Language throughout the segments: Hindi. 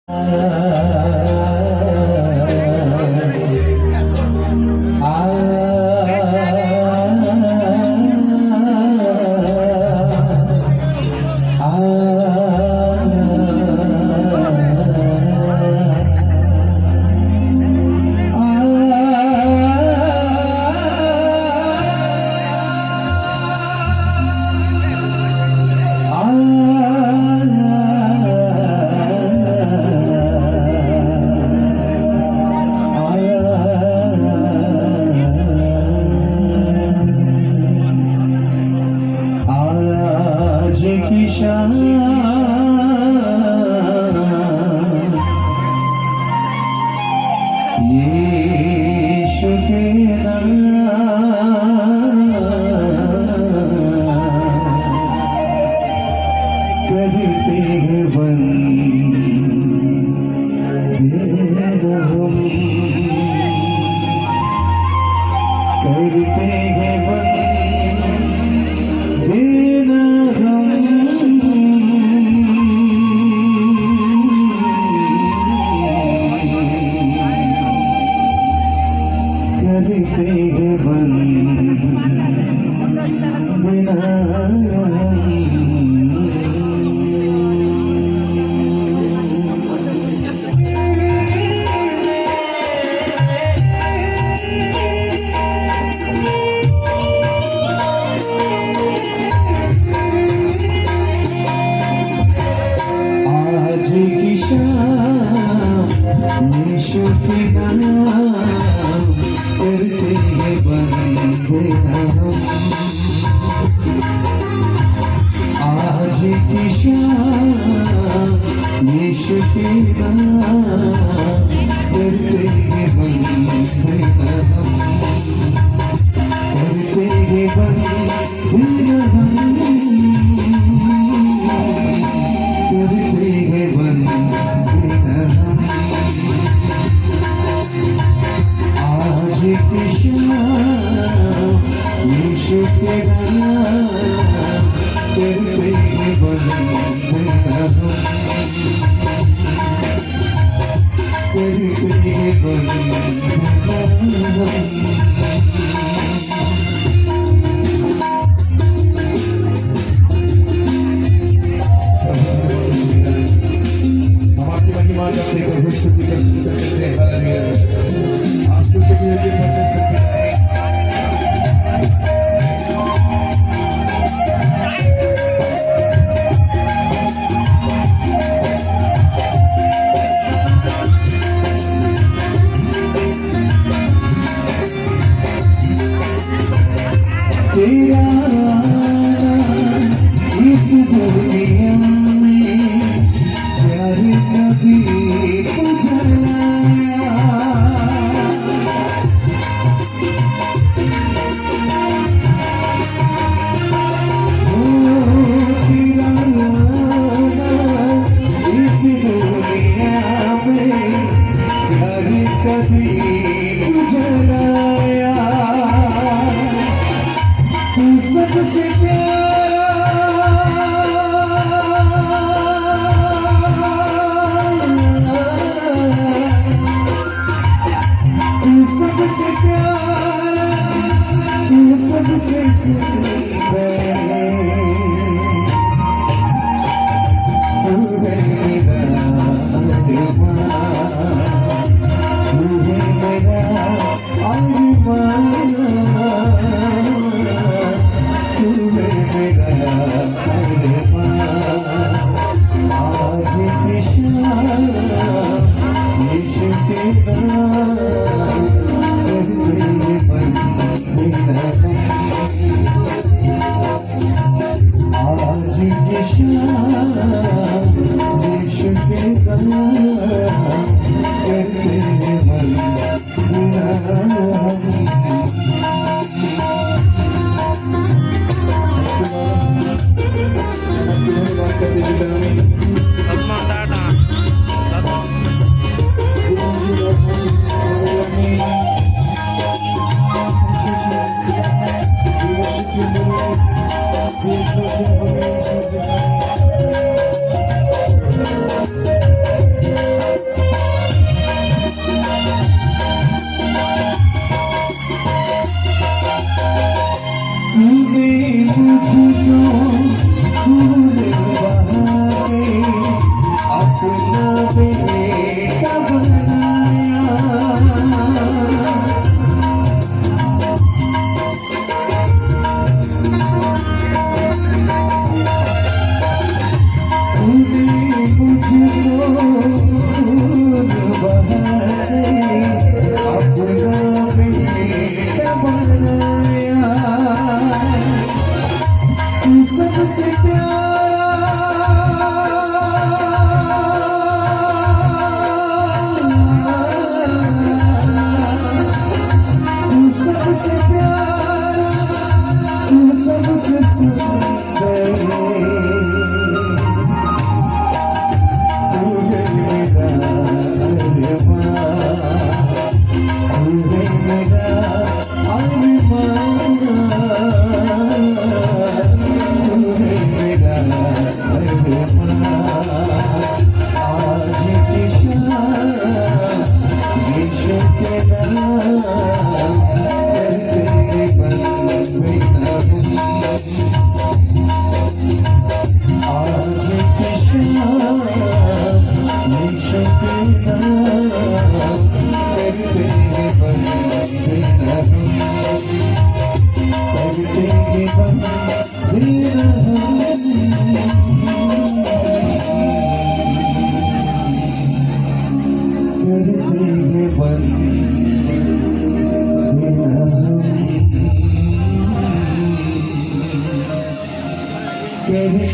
यीशु के नाम करते हैं बंदे हम, करते हैं बंदे करते हैं आज की शाम यीशु के नाम करते हैं बंदे हम, आज की शाम यीशु के नाम करते हैं बंदे हम, करते हैं बंदे हम, करते हैं बंदे हम। आज की शाम यीशु के नाम करते हैं बंदे हम, करते हैं बंदे तेरा इस दुनिया में प्यार कभी जलाया, ओ तेरा इस दुनिया में प्यार कभी जलाया, तू सबसे प्यारा, तू सबसे प्यारा, तू सबसे सुंदर, तू है मेरा अरमान, तू है मेरा अरमान, आज की शाम यीशु के नाम करते हैं बंदे हम, आज की शाम यीशु के नाम करते हैं बंदे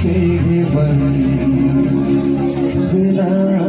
करते हैं बंद बिना